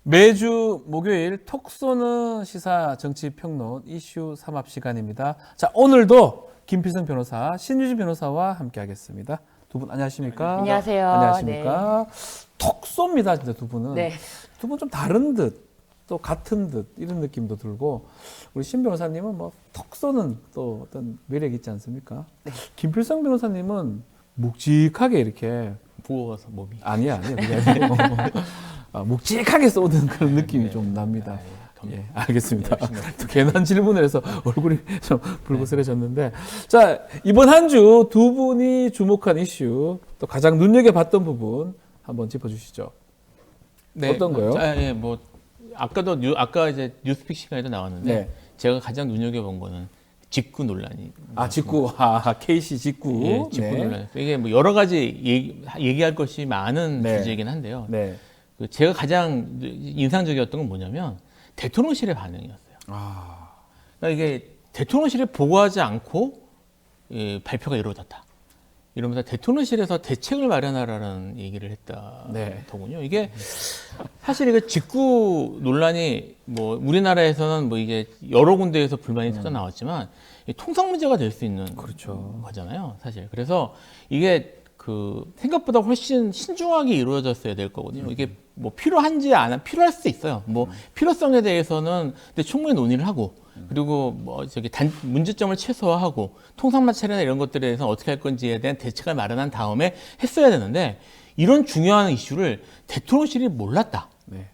매주 목요일 톡 쏘는 시사 정치 평론 이슈 삼합 시간입니다. 자, 오늘도 김필성 변호사, 신유진 변호사와 함께 하겠습니다. 두 분 안녕하십니까? 안녕하세요. 안녕하십니까? 톡 쏩니다, 진짜 두 분은. 네. 두 분 좀 다른 듯, 또 같은 듯 이런 느낌도 들고 우리 신 변호사님은 뭐 톡 쏘는 또 어떤 매력이 있지 않습니까? 네. 김필성 변호사님은 묵직하게 이렇게 무거워서 몸이. 아니야, 그게 아니에요. 묵직하게 쏘는 그런 느낌이 좀 납니다. 예, 알겠습니다. 또 괜한 질문을 해서 얼굴이 좀 붉으스러졌는데, 자, 이번 한 주 두 분이 주목한 이슈, 또 가장 눈여겨봤던 부분 한번 짚어주시죠. 네, 어떤 거요? 예, 뭐 아까 이제 뉴스픽 시간에도 나왔는데 네. 제가 가장 눈여겨본 거는 직구 논란이. 직구, KC 직구. 예, 직구 네. 논란. 이게 뭐 여러 가지 얘기할 것이 많은 네. 주제이긴 한데요. 네. 그 제가 가장 인상적이었던 건 뭐냐면 대통령실의 반응이었어요. 그러니까 이게 대통령실이 보고하지 않고 발표가 이루어졌다. 이러면서 대통령실에서 대책을 마련하라는 얘기를 했다더군요. 이게 사실 이거 직구 논란이 뭐 우리나라에서는 뭐 이게 여러 군데에서 불만이 터져 나왔지만 통상 문제가 될 수 있는 그렇죠. 거잖아요, 사실. 그래서 이게 그 생각보다 훨씬 신중하게 이루어졌어야 될 거거든요. 이게 뭐 필요한지 안 필요할 수 있어요. 뭐 필요성에 대해서는 근데 충분히 논의를 하고 그리고 뭐 저기 문제점을 최소화하고 통상 마찰이나 이런 것들에 대해서 어떻게 할 건지에 대한 대책을 마련한 다음에 했어야 되는데 이런 중요한 이슈를 대통령실이 몰랐다. 네.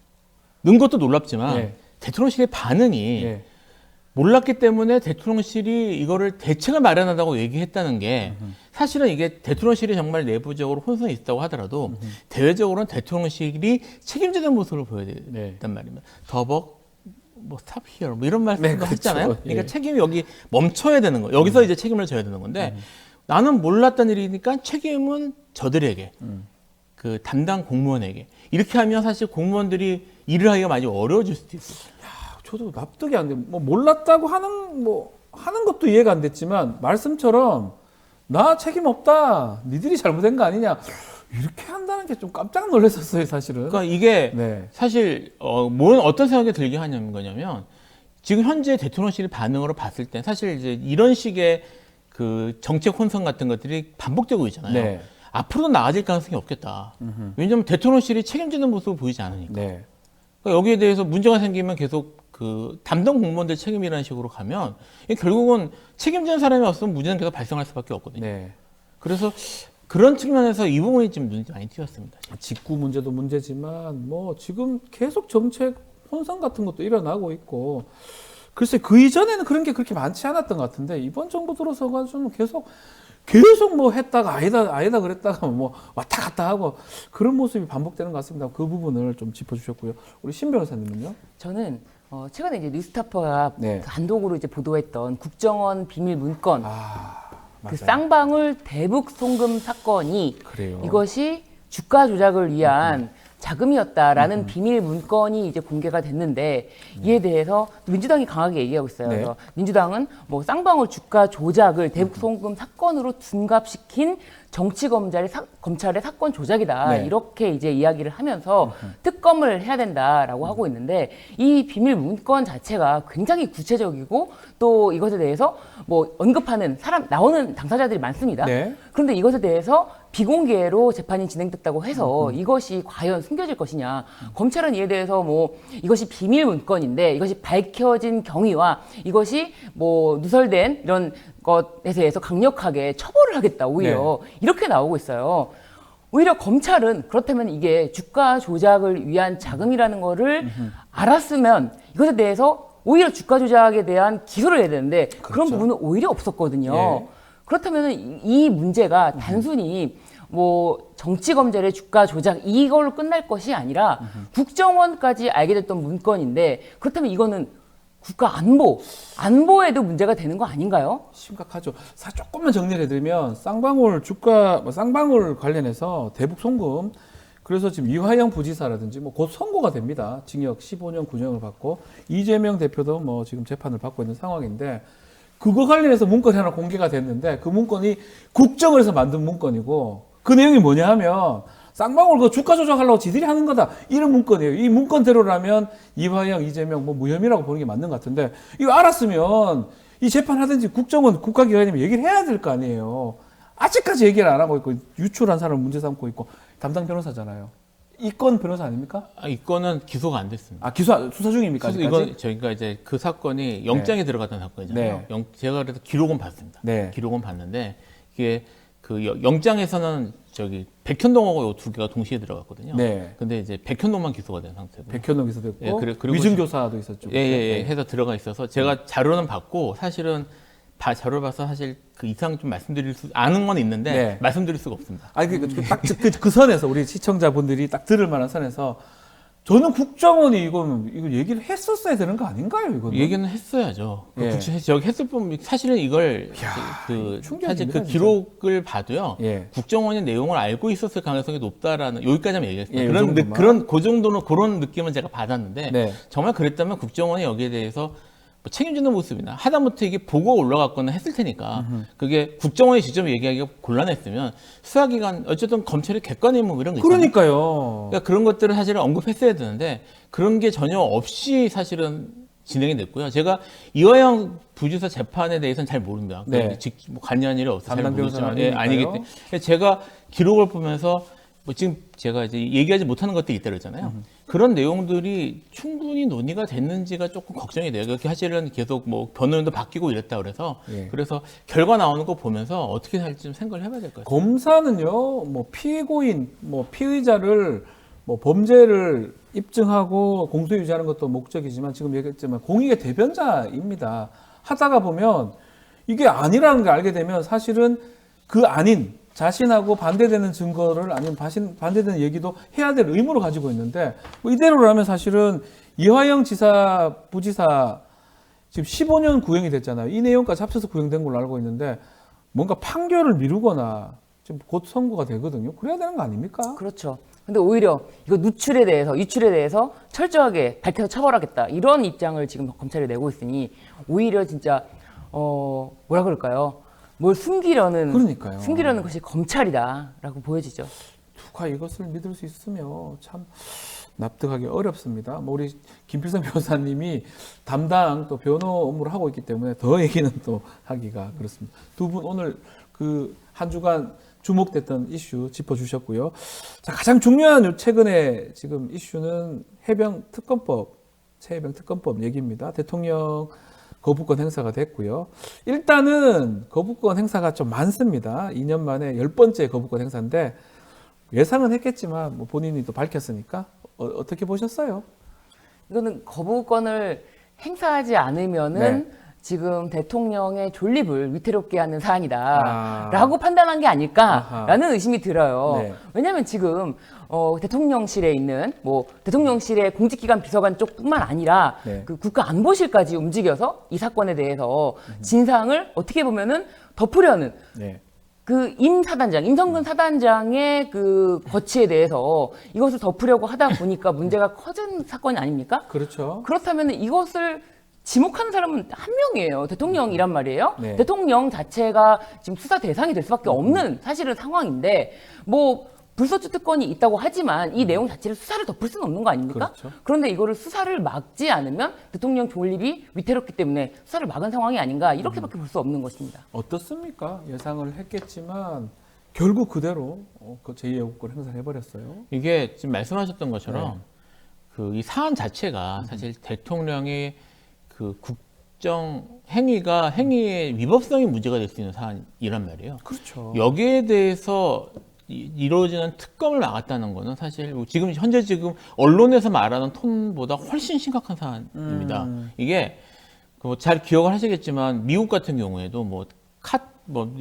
는 것도 놀랍지만 네. 대통령실의 반응이 네. 몰랐기 때문에 대통령실이 이거를 대책을 마련한다고 얘기했다는 게 사실은 이게 대통령실이 정말 내부적으로 혼선이 있다고 하더라도 대외적으로는 대통령실이 책임지는 모습을 보여야 된단 말입니다. 더벅 뭐 스탑 히어 뭐 이런 말씀도 그렇죠. 했잖아요. 예. 그러니까 책임이 여기 멈춰야 되는 거. 여기서 이제 책임을 져야 되는 건데 나는 몰랐던 일이니까 책임은 저들에게 그 담당 공무원에게 이렇게 하면 사실 공무원들이 일을 하기가 많이 어려워질 수도 있어요. 저도 납득이 안 돼. 뭐 몰랐다고 하는 것도 이해가 안 됐지만 말씀처럼 나 책임 없다. 니들이 잘못된 거 아니냐. 이렇게 한다는 게 좀 깜짝 놀랐었어요, 사실은. 그러니까 이게 네. 사실 어떤 생각이 들게 하냐면 거냐면 지금 현재 대통령실의 반응으로 봤을 때 사실 이제 이런 식의 그 정책 혼선 같은 것들이 반복되고 있잖아요. 네. 앞으로도 나아질 가능성이 없겠다. 왜냐하면 대통령실이 책임지는 모습을 보이지 않으니까. 네. 그러니까 여기에 대해서 문제가 생기면 계속 그 담당 공무원들 책임이라는 식으로 가면 이게 결국은 책임지는 사람이 없으면 문제는 계속 발생할 수밖에 없거든요. 네. 그래서 그런 측면에서 이 부분이 좀 눈이 많이 띄었습니다. 직구 문제도 문제지만 뭐 지금 계속 정책 혼선 같은 것도 일어나고 있고 글쎄 그 이전에는 그런 게 그렇게 많지 않았던 것 같은데 이번 정부 들어서가지고는 계속 뭐 했다가 아니다 그랬다가 뭐 왔다 갔다 하고 그런 모습이 반복되는 것 같습니다. 그 부분을 좀 짚어주셨고요. 우리 신 변호사님은요? 저는 최근에 이제 뉴스타파가 네. 단독으로 이제 보도했던 국정원 비밀 문건, 맞아요. 그 쌍방울 대북 송금 사건이 그래요. 이것이 주가 조작을 위한 자금이었다라는 비밀 문건이 이제 공개가 됐는데 이에 대해서 민주당이 강하게 얘기하고 있어요. 네. 그래서 민주당은 뭐 쌍방울 주가 조작을 대북 송금 사건으로 둔갑시킨 검찰의 사건 조작이다. 네. 이렇게 이제 이야기를 하면서 특검을 해야 된다라고 하고 있는데 이 비밀 문건 자체가 굉장히 구체적이고 또 이것에 대해서 뭐 언급하는 나오는 당사자들이 많습니다. 네. 그런데 이것에 대해서 비공개로 재판이 진행됐다고 해서 이것이 과연 숨겨질 것이냐. 검찰은 이에 대해서 뭐 이것이 비밀 문건인데 이것이 밝혀진 경위와 이것이 뭐 누설된 이런 것에 대해서 강력하게 처벌을 하겠다. 오히려 이렇게 나오고 있어요. 오히려 검찰은 그렇다면 이게 주가 조작을 위한 자금이라는 거를 알았으면 이것에 대해서 오히려 주가 조작에 대한 기소를 해야 되는데 그런 부분은 오히려 없었거든요. 예. 그렇다면 이 문제가 단순히 뭐 정치 검찰의 주가 조작 이걸로 끝날 것이 아니라 국정원까지 알게 됐던 문건인데 그렇다면 이거는 국가 안보에도 문제가 되는 거 아닌가요? 심각하죠. 조금만 정리를 해드리면 쌍방울 관련해서 대북 송금 그래서 지금 이화영 부지사라든지 뭐 곧 선고가 됩니다. 징역 15년, 9년을 받고 이재명 대표도 뭐 지금 재판을 받고 있는 상황인데 그거 관련해서 문건이 하나 공개가 됐는데 그 문건이 국정원에서 만든 문건이고 그 내용이 뭐냐 하면 쌍방울 그 주가 조작하려고 지들이 하는 거다. 이런 문건이에요. 이 문건대로라면 이화영, 이재명 뭐 무혐의라고 보는 게 맞는 것 같은데 이거 알았으면 이 재판하든지 국정원 국가기관이면 얘기를 해야 될 거 아니에요. 아직까지 얘기를 안 하고 있고 유출한 사람을 문제 삼고 있고 담당 변호사잖아요. 이건 변호사 아닙니까? 이 건은 기소가 안 됐습니다. 아 수사 중입니까? 그래서 이건 저희가 이제 그 사건이 영장에 들어갔던 사건이잖아요. 네. 제가 그래서 기록은 봤습니다. 네. 기록은 봤는데 이게 그 영장에서는 저기 백현동하고 두 개가 동시에 들어갔거든요. 네. 근데 이제 백현동만 기소가 된 상태고. 백현동 기소됐고 예, 그리고 위증교사도 있었죠. 예, 해서 들어가 있어서 제가 자료는 받고 사실은 자료를 봐서 사실 그 이상 좀 말씀드릴 수 아는 건 있는데 네. 말씀드릴 수가 없습니다. 아니 그 선에서 우리 시청자분들이 딱 들을 만한 선에서 저는 국정원이 이거 얘기를 했었어야 되는 거 아닌가요? 이거는 얘기는 했어야죠. 예. 저기 했을 뿐 사실은 이걸 충격입니다, 사실 그 진짜. 기록을 봐도요. 예. 국정원이 내용을 알고 있었을 가능성이 높다라는 여기까지만 얘기했습니다. 예, 그런 그 정도는 그런 느낌은 제가 받았는데 네. 정말 그랬다면 국정원이 여기에 대해서 뭐 책임지는 모습이나 하다못해 이게 보고가 올라갔거나 했을 테니까 그게 국정원이 직접 얘기하기가 곤란했으면 수사기관 어쨌든 검찰이 객관의 뭐 이런 거 있잖아요. 그러니까요. 그러니까 그런 것들을 사실은 언급했어야 되는데 그런 게 전혀 없이 사실은 진행이 됐고요. 제가 이화영 부지사 재판에 대해서는 잘 모릅니다. 네. 뭐 관여한 일이 없어서 잘 담당 모르지만 변호사는 아니기 아니니까요. 때문에 제가 기록을 보면서 뭐 지금 제가 이제 얘기하지 못하는 것들이 있다 그랬잖아요. 그런 내용들이 충분히 논의가 됐는지가 조금 걱정이 돼요. 그렇게 사실은 계속 뭐 변호인도 바뀌고 이랬다 그래서 예. 그래서 결과 나오는 거 보면서 어떻게 할지 좀 생각을 해봐야 될 것 같아요. 검사는요, 뭐 피고인, 뭐 피의자를 뭐 범죄를 입증하고 공소 유지하는 것도 목적이지만 지금 얘기했지만 공익의 대변자입니다. 하다가 보면 이게 아니라는 걸 알게 되면 사실은 그 아닌 자신하고 반대되는 증거를 아니면 반대되는 얘기도 해야 될 의무를 가지고 있는데 뭐 이대로라면 사실은 이화영 지사 부지사 지금 15년 구형이 됐잖아요. 이 내용까지 합쳐서 구형된 걸로 알고 있는데 뭔가 판결을 미루거나 지금 곧 선고가 되거든요. 그래야 되는 거 아닙니까? 그렇죠. 근데 오히려 이거 유출에 대해서 철저하게 밝혀서 처벌하겠다 이런 입장을 지금 검찰이 내고 있으니 오히려 진짜 뭐라 그럴까요? 뭘 숨기려는 것이 검찰이다라고 보여지죠. 누가 이것을 믿을 수 있으며 참 납득하기 어렵습니다. 뭐 우리 김필성 변호사님이 담당 또 변호 업무를 하고 있기 때문에 더 얘기는 또 하기가 그렇습니다. 두 분 오늘 그 한 주간 주목됐던 이슈 짚어주셨고요. 자, 가장 중요한 최근에 지금 이슈는 해병 특검법, 최해병 특검법 얘기입니다. 대통령 거부권 행사가 됐고요. 일단은 거부권 행사가 좀 많습니다. 2년 만에 10번째 거부권 행사인데 예상은 했겠지만 뭐 본인이 또 밝혔으니까 어떻게 보셨어요? 이거는 거부권을 행사하지 않으면은 지금 대통령의 존립을 위태롭게 하는 사안이다라고 판단한 게 아닐까라는 의심이 들어요. 네. 왜냐하면 지금 대통령실에 있는 뭐 대통령실의 공직기관 비서관 쪽뿐만 아니라 네. 그 국가안보실까지 움직여서 이 사건에 대해서 진상을 어떻게 보면은 덮으려는 네. 그 임성근 사단장의 그 거취에 대해서 이것을 덮으려고 하다 보니까 문제가 커진 사건이 아닙니까? 그렇죠. 그렇다면 이것을 지목하는 사람은 한 명이에요. 대통령이란 말이에요. 네. 대통령 자체가 지금 수사 대상이 될 수밖에 없는 사실은 상황인데 뭐 불소추 특권이 있다고 하지만 이 내용 자체를 수사를 덮을 수는 없는 거 아닙니까? 그렇죠. 그런데 이거를 수사를 막지 않으면 대통령 존립이 위태롭기 때문에 수사를 막은 상황이 아닌가 이렇게밖에 볼 수 없는 것입니다. 어떻습니까? 예상을 했겠지만 결국 그대로 그 제2의혹권 행사를 해버렸어요. 이게 지금 말씀하셨던 것처럼 그 이 사안 자체가 사실 대통령의 그 국정 행위의 위법성이 문제가 될 수 있는 사안이란 말이에요. 그렇죠. 여기에 대해서 이루어지는 특검을 막았다는 거는 사실 현재 언론에서 말하는 톤보다 훨씬 심각한 사안입니다. 이게 잘 기억을 하시겠지만 미국 같은 경우에도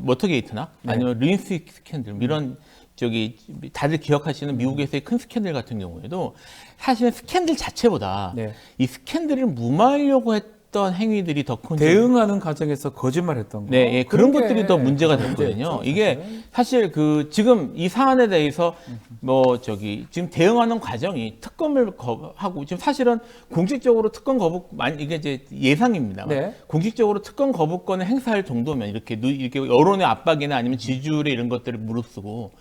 워터게이트나 아니면 린스 스캔들 이런 다들 기억하시는 미국에서의 큰 스캔들 같은 경우에도 사실은 스캔들 자체보다 이 스캔들을 무마하려고 했던 행위들이 더 큰 대응하는 과정에서 거짓말했던 거. 네, 그런 것들이 더 문제가 됐거든요. 이게 사실 지금 이 사안에 대해서 지금 대응하는 과정이 특검을 하고 지금 사실은 공식적으로 특검 이게 이제 예상입니다. 네. 공식적으로 특검 거부권을 행사할 정도면 이렇게 여론의 압박이나 아니면 지지율의 이런 것들을 무릅쓰고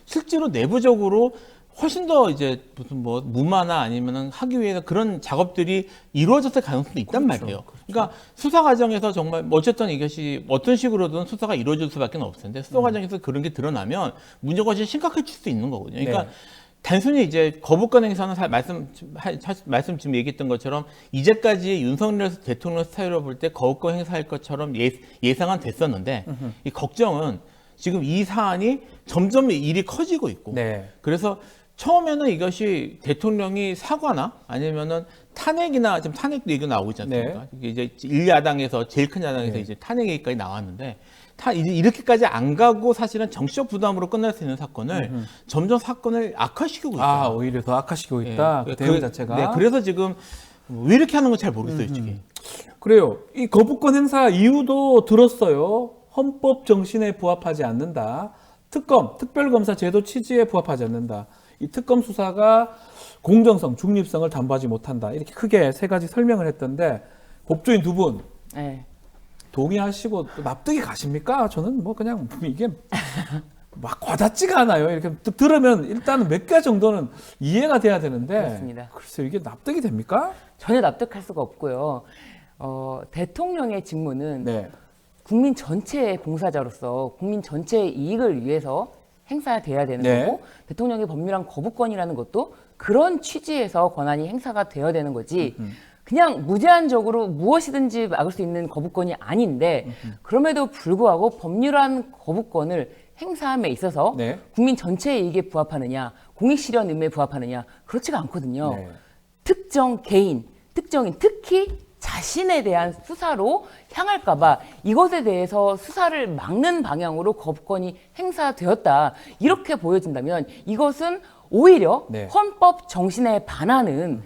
실제로 내부적으로 훨씬 더 이제 무슨 뭐 무마나 아니면은 하기 위해서 그런 작업들이 이루어졌을 가능성도 있단 말이에요. 그러니까 수사 과정에서 정말 뭐 어쨌든 이것이 어떤 식으로든 수사가 이루어질 수밖에 없을 텐데 수사 과정에서 그런 게 드러나면 문제가 훨씬 심각해질 수 있는 거거든요. 그러니까 네. 단순히 이제 거부권 행사는 말씀 지금 얘기했던 것처럼 이제까지 윤석열 대통령 스타일로 볼 때 거부권 행사할 것처럼 예상은 됐었는데 이 걱정은 지금 이 사안이 점점 일이 커지고 있고 네. 그래서 처음에는 이것이 대통령이 사과나 아니면은 탄핵이나 지금 탄핵 얘기가 나오고 있지 않습니까? 이게 이제 1야당에서 제일 큰 야당에서 네. 이제 탄핵 얘기까지 나왔는데 이제 이렇게까지 안 가고 사실은 정치적 부담으로 끝날 수 있는 사건을 점점 사건을 악화시키고 있다. 아, 오히려 더 악화시키고 있다. 그 대응 자체가. 네, 그래서 지금 왜 이렇게 하는 건 잘 모르겠어요, 솔직히. 그래요. 이 거부권 행사 이유도 들었어요. 헌법 정신에 부합하지 않는다. 특별검사 제도 취지에 부합하지 않는다. 이 특검 수사가 공정성, 중립성을 담보하지 못한다. 이렇게 크게 세 가지 설명을 했던데 법조인 두 분 네. 동의하시고 또 납득이 가십니까? 저는 뭐 그냥 이게 막 와닿지가 않아요. 이렇게 들으면 일단은 몇 개 정도는 이해가 돼야 되는데 그렇습니다. 글쎄요, 이게 납득이 됩니까? 전혀 납득할 수가 없고요. 대통령의 직무는 네. 국민 전체의 봉사자로서 국민 전체의 이익을 위해서 행사돼야 되는 네. 거고 대통령의 법률안 거부권이라는 것도 그런 취지에서 권한이 행사가 되어야 되는 거지 그냥 무제한적으로 무엇이든지 막을 수 있는 거부권이 아닌데 그럼에도 불구하고 법률안 거부권을 행사함에 있어서 네. 국민 전체의 이익에 부합하느냐 공익 실현 의무에 부합하느냐 그렇지가 않거든요. 네. 특정 개인, 특정인 특히 자신에 대한 수사로 향할까봐 이것에 대해서 수사를 막는 방향으로 거부권이 행사되었다. 이렇게 보여진다면 이것은 오히려 네. 헌법 정신에 반하는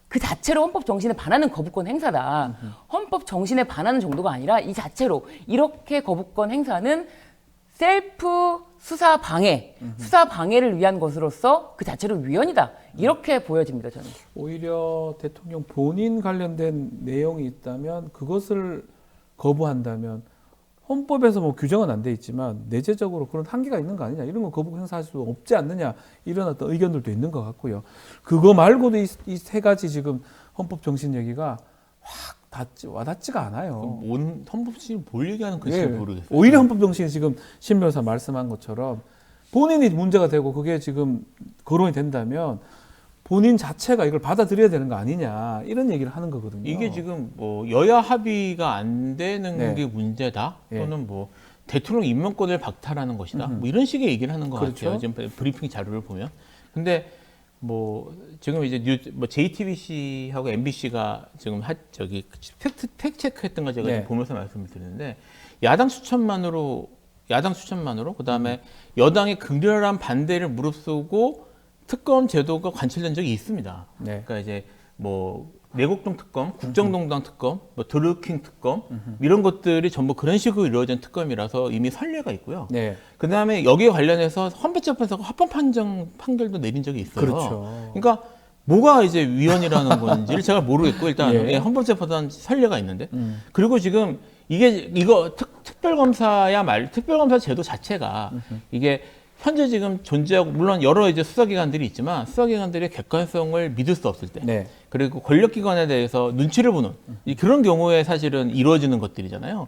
그 자체로 헌법 정신에 반하는 거부권 행사다. 헌법 정신에 반하는 정도가 아니라 이 자체로 이렇게 거부권 행사는 셀프 수사 방해를 위한 것으로서 그 자체로 위헌이다. 이렇게 보여집니다, 저는. 오히려 대통령 본인 관련된 내용이 있다면 그것을 거부한다면 헌법에서 뭐 규정은 안 돼 있지만 내재적으로 그런 한계가 있는 거 아니냐 이런 거 거부 행사할 수 없지 않느냐 이런 어떤 의견들도 있는 것 같고요. 그거 말고도 이 세 가지 지금 헌법 정신 얘기가 확 와닿지가 않아요. 온 헌법심이 뭘 얘기하는 건지 예, 모르겠어요. 오히려 헌법 정신이 지금 신 변호사 말씀한 것처럼 본인이 문제가 되고 그게 지금 거론이 된다면 본인 자체가 이걸 받아들여야 되는 거 아니냐 이런 얘기를 하는 거거든요. 이게 지금 뭐 여야 합의가 안 되는 네. 게 문제다 예. 또는 뭐 대통령 임명권을 박탈하는 것이다 뭐 이런 식의 얘기를 하는 것 그렇죠. 같아요. 지금 브리핑 자료를 보면. 근데 뭐 지금 이제 뭐 JTBC하고 MBC가 지금 저기 팩트 체크했던 거 제가 네. 지금 보면서 말씀을 드리는데 야당 수천만으로 그다음에 여당의 극렬한 반대를 무릅쓰고 특검 제도가 관철된 적이 있습니다. 네. 그러니까 이제 뭐 내곡동 특검, 국정농단 특검, 뭐 드루킹 특검 이런 것들이 전부 그런 식으로 이루어진 특검이라서 이미 선례가 있고요. 네. 그다음에 여기에 관련해서 헌법재판소가 합헌 판결도 내린 적이 있어요. 그렇죠. 그러니까 뭐가 이제 위헌이라는 건지를 제가 모르겠고 일단 예. 헌법재판소는 선례가 있는데 그리고 지금 이거 특별검사 제도 자체가 이게 현재 지금 존재하고 물론 여러 이제 수사기관들이 있지만 수사기관들의 객관성을 믿을 수 없을 때 네. 그리고 권력기관에 대해서 눈치를 보는 그런 경우에 사실은 이루어지는 것들이잖아요.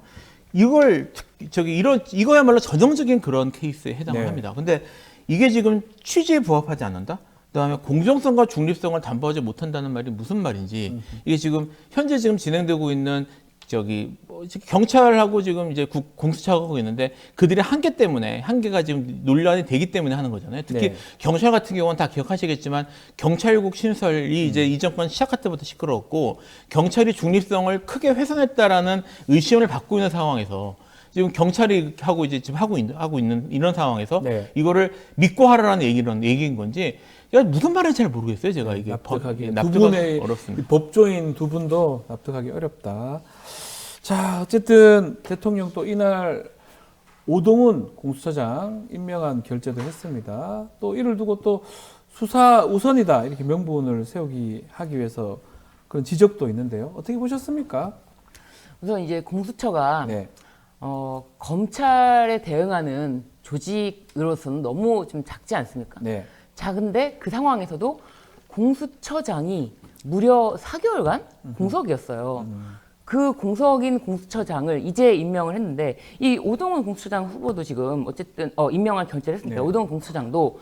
이거야말로 전형적인 그런 케이스에 해당을 네. 합니다. 근데 이게 지금 취지에 부합하지 않는다? 그다음에 공정성과 중립성을 담보하지 못한다는 말이 무슨 말인지 이게 지금 현재 지금 진행되고 있는 경찰하고 지금 이제 공수처가 하고 있는데 그들의 한계가 지금 논란이 되기 때문에 하는 거잖아요. 특히 네. 경찰 같은 경우는 다 기억하시겠지만 경찰국 신설이 이제 이 정권 시작할 때부터 시끄러웠고 경찰이 중립성을 크게 훼손했다라는 의심을 받고 있는 상황에서 지금 경찰이 지금 하고 있는 이런 상황에서 네. 이거를 믿고 하라는 얘기인 건지 무슨 말인지 잘 모르겠어요. 제가 이게 납득하기 두 납득하기 분의 어렵습니다. 이 법조인 두 분도 납득하기 어렵다. 자, 어쨌든 대통령 또 이날 오동훈 공수처장 임명한 결재도 했습니다. 또 이를 두고 또 수사 우선이다 이렇게 명분을 하기 위해서 그런 지적도 있는데요. 어떻게 보셨습니까? 우선 이제 공수처가 네. 검찰에 대응하는 조직으로서는 너무 좀 작지 않습니까? 네. 작은데 그 상황에서도 공수처장이 무려 4개월간 공석이었어요. 그 공석인 공수처장을 이제 임명을 했는데 이 오동훈 공수처장 후보도 지금 어쨌든 임명할 결재를 했으니까 네. 오동훈 공수처장도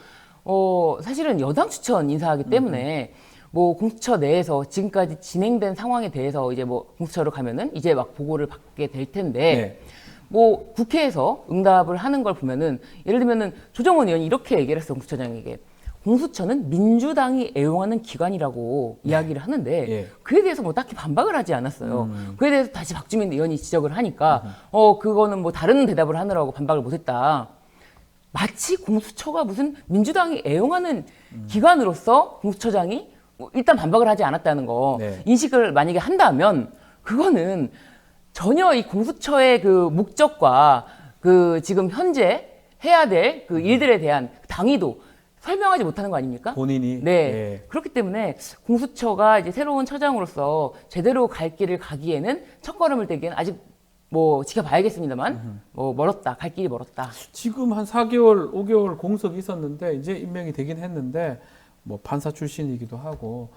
사실은 여당 추천 인사하기 때문에 뭐 공수처 내에서 지금까지 진행된 상황에 대해서 이제 뭐 공수처로 가면은 이제 막 보고를 받게 될 텐데 네. 뭐 국회에서 응답을 하는 걸 보면은 예를 들면은 조정원 의원이 이렇게 얘기를 했어 공수처장에게 공수처는 민주당이 애용하는 기관이라고 이야기를 하는데 예. 그에 대해서 뭐 딱히 반박을 하지 않았어요. 그에 대해서 다시 박주민 의원이 지적을 하니까 그거는 뭐 다른 대답을 하느라고 반박을 못했다. 마치 공수처가 무슨 민주당이 애용하는 기관으로서 공수처장이 일단 반박을 하지 않았다는 거 네. 인식을 만약에 한다면 그거는 전혀 이 공수처의 그 목적과 그 지금 현재 해야 될 그 일들에 대한 당위도 설명하지 못하는 거 아닙니까? 본인이 네. 예. 그렇기 때문에 공수처가 이제 새로운 처장으로서 제대로 갈 길을 가기에는 첫걸음을 떼기에는 아직 뭐 지켜봐야겠습니다만 뭐 멀었다. 갈 길이 멀었다. 지금 한 4개월, 5개월 공석이 있었는데 이제 임명이 되긴 했는데 뭐 판사 출신이기도 하고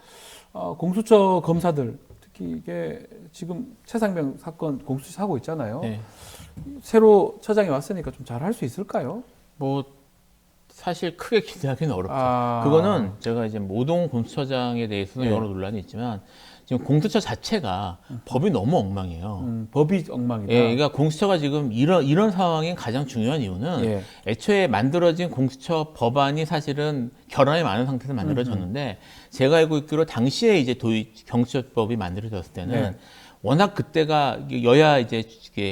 공수처 검사들 특히 이게 지금 최상병 사건 공수처 하고 있잖아요. 네. 새로 처장이 왔으니까 좀 잘 할 수 있을까요? 뭐 사실 크게 기대하기는 어렵죠. 아. 그거는 제가 이제 오동 공수처장에 대해서는 네. 여러 논란이 있지만 지금 공수처 자체가 법이 너무 엉망이에요. 법이 엉망이다. 예, 그러니까 공수처가 지금 이런 상황인 가장 중요한 이유는 예. 애초에 만들어진 공수처 법안이 사실은 결함이 많은 상태에서 만들어졌는데 제가 알고 있기로 당시에 이제 경수처법이 만들어졌을 때는 네. 워낙 그때가 여야 이제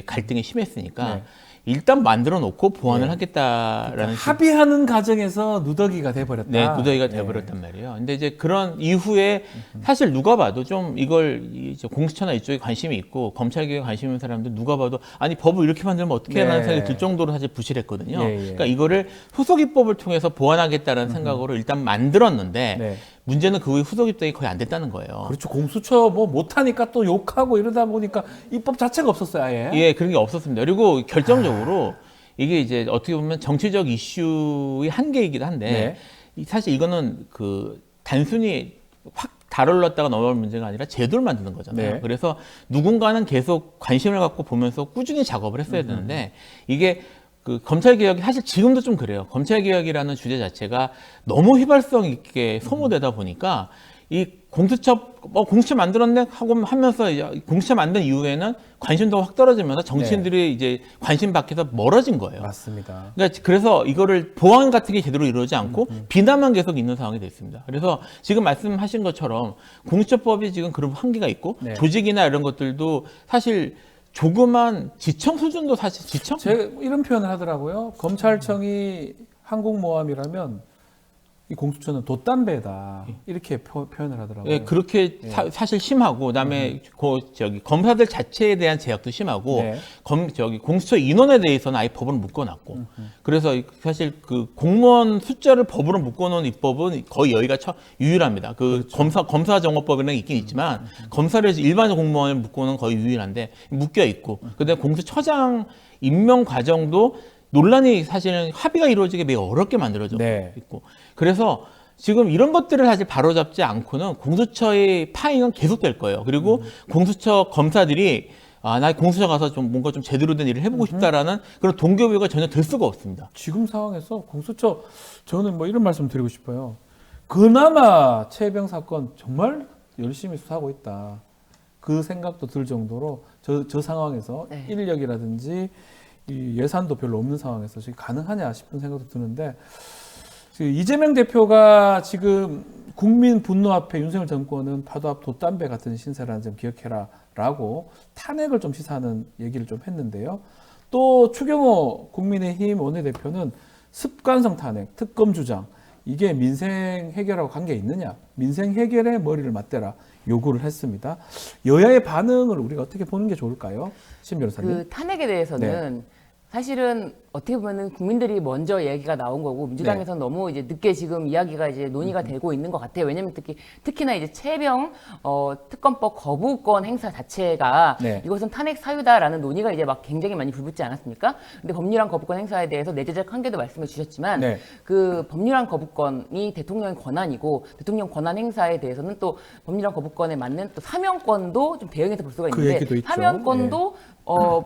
갈등이 심했으니까 네. 일단 만들어 놓고 보완을 네. 하겠다라는 합의하는 과정에서 누더기가 돼버렸다. 네, 무더기가 예. 돼버렸단 말이에요. 근데 이제 그런 이후에 사실 누가 봐도 좀 이걸 이제 공수처나 이쪽에 관심이 있고 검찰개혁에 관심 있는 사람들 누가 봐도 아니 법을 이렇게 만들면 어떻게 네. 하는 생각이 들 정도로 사실 부실했거든요. 예, 예. 그러니까 이거를 후속입법을 통해서 보완하겠다는 생각으로 일단 만들었는데 네. 문제는 그 후에 후속입법이 거의 안 됐다는 거예요. 그렇죠. 공수처 뭐 못하니까 또 욕하고 이러다 보니까 입법 자체가 없었어요, 아예. 예, 그런 게 없었습니다. 그리고 결정적으로 이게 이제 어떻게 보면 정치적 이슈의 한계이기도 한데 사실 이거는 그 단순히 확 달올랐다가 넘어갈 문제가 아니라 제도를 만드는 거잖아요. 네. 그래서 누군가는 계속 관심을 갖고 보면서 꾸준히 작업을 했어야 되는데 이게 그 검찰 개혁이 사실 지금도 좀 그래요. 검찰 개혁이라는 주제 자체가 너무 휘발성 있게 소모되다 보니까 이 공수처 만들었네 하고 하면서 공수처 만든 이후에는 관심도가 확 떨어지면서 정치인들이 이제 관심 밖에서 멀어진 거예요. 맞습니다. 그러니까 그래서 이거를 보완 같은 게 제대로 이루어지지 않고 비난만 계속 있는 상황이 됐습니다. 그래서 지금 말씀하신 것처럼 공수처법이 지금 그런 한계가 있고 네. 조직이나 이런 것들도 사실 조그만 지청 수준도 사실 지청? 제가 이런 표현을 하더라고요. 검찰청이 항공모함이라면 이 공수처는 돗담배다. 이렇게 표현을 하더라고요. 예, 그렇게 사실 심하고 그다음에 검사들 자체에 대한 제약도 심하고 네. 공수처 인원에 대해서는 아예 법으로 묶어놨고 그래서 사실 그 공무원 숫자를 법으로 묶어놓은 입법은 거의 여기가 유일합니다. 그 그렇죠. 검사 정어법에는 있긴 있지만 검사를 일반 공무원을 묶고는 거의 유일한데 묶여 있고 그다음에 공수처장 임명 과정도 논란이 사실은 합의가 이루어지기 매우 어렵게 만들어져 네. 있고 그래서 지금 이런 것들을 사실 바로잡지 않고는 공수처의 파행은 계속될 거예요. 그리고 공수처 검사들이 나 공수처 가서 좀 뭔가 좀 제대로 된 일을 해보고 싶다라는 그런 동기부여가 전혀 될 수가 없습니다. 지금 상황에서 공수처 저는 뭐 이런 말씀 드리고 싶어요. 그나마 최혜병 사건 정말 열심히 수사하고 있다. 그 생각도 들 정도로 저 상황에서 네. 인력이라든지 이 예산도 별로 없는 상황에서 지금 가능하냐 싶은 생각도 드는데 지금 이재명 대표가 지금 국민 분노 앞에 윤석열 정권은 파도 앞 돛담배 같은 신세라는 점 기억해라라고 탄핵을 좀 시사하는 얘기를 좀 했는데요. 또 추경호 국민의힘 원내대표는 습관성 탄핵, 특검 주장 이게 민생 해결하고 관계 있느냐? 민생 해결에 머리를 맞대라 요구를 했습니다. 여야의 반응을 우리가 어떻게 보는 게 좋을까요? 신 변호사님. 그 탄핵에 대해서는 사실은 어떻게 보면은 국민들이 먼저 얘기가 나온 거고 민주당에서는 너무 이제 늦게 지금 이야기가 이제 논의가 되고 있는 것 같아요. 왜냐면 특히나 이제 최병 특검법 거부권 행사 자체가 네. 이것은 탄핵 사유다라는 논의가 이제 막 굉장히 많이 불붙지 않았습니까? 근데 법률안 거부권 행사에 대해서 내재적 한계도 말씀해 주셨지만 네. 그 법률안 거부권이 대통령의 권한이고 대통령 권한 행사에 대해서는 또 법률안 거부권에 맞는 또 사면권도 좀 대응해서 볼 수가 그 있는데 얘기도 있죠. 사면권도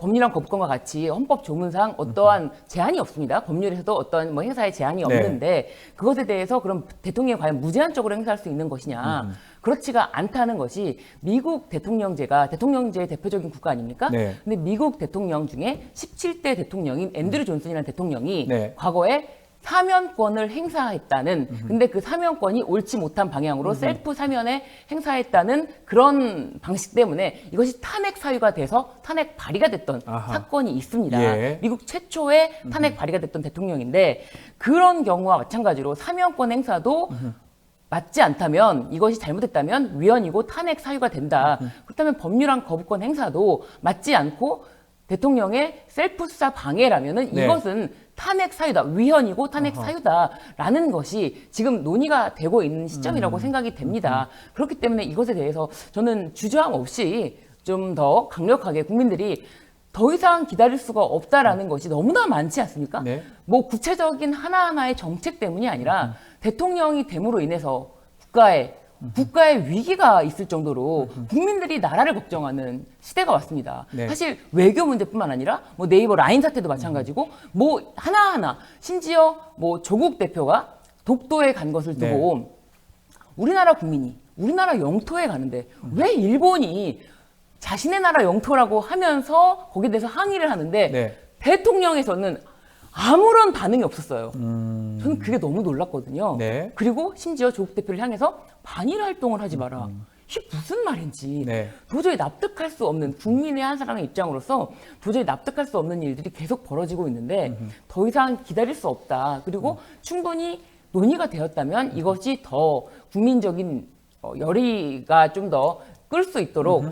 법률안 거부권과 같이 헌법 조문상 어떠한 제한이 없습니다. 법률에서도 어떤 뭐 행사에 제한이 없는데 그것에 대해서 그럼 대통령이 과연 무제한적으로 행사할 수 있는 것이냐? 그렇지가 않다는 것이 미국 대통령제가 대통령제의 대표적인 국가 아닙니까? 네. 근데 미국 대통령 중에 17대 대통령인 앤드류 존슨이라는 대통령이 네. 과거에 사면권을 행사했다는 근데 그 사면권이 옳지 못한 방향으로 셀프 사면에 행사했다는 그런 방식 때문에 이것이 탄핵 사유가 돼서 탄핵 발의가 됐던 아하. 사건이 있습니다. 예. 미국 최초의 탄핵 발의가 됐던 대통령인데 그런 경우와 마찬가지로 사면권 행사도 맞지 않다면 이것이 잘못됐다면 위헌이고 탄핵 사유가 된다. 그렇다면 법률안 거부권 행사도 맞지 않고 대통령의 셀프 수사 방해라면은 네. 이것은 탄핵 사유다, 위헌이고 탄핵 사유다라는 것이 지금 논의가 되고 있는 시점이라고 생각이 됩니다. 그렇기 때문에 이것에 대해서 저는 주저함 없이 좀 더 강력하게 국민들이 더 이상 기다릴 수가 없다라는 것이 너무나 많지 않습니까? 네. 뭐 구체적인 하나하나의 정책 때문이 아니라 대통령이 됨으로 인해서 국가의 위기가 있을 정도로 국민들이 나라를 걱정하는 시대가 왔습니다. 네. 사실 외교 문제뿐만 아니라 뭐 네이버 라인 사태도 마찬가지고 뭐 하나하나 심지어 뭐 조국 대표가 독도에 간 것을 두고 우리나라 국민이 우리나라 영토에 가는데 왜 일본이 자신의 나라 영토라고 하면서 거기에 대해서 항의를 하는데 네. 대통령에서는 아무런 반응이 없었어요. 저는 그게 너무 놀랐거든요. 네. 그리고 심지어 조국 대표를 향해서 반일 활동을 하지 마라. 이게 무슨 말인지 네. 도저히 납득할 수 없는 국민의 한 사람의 입장으로서 도저히 납득할 수 없는 일들이 계속 벌어지고 있는데 더 이상 기다릴 수 없다. 그리고 충분히 논의가 되었다면 이것이 더 국민적인 열의가 좀 더 끌 수 있도록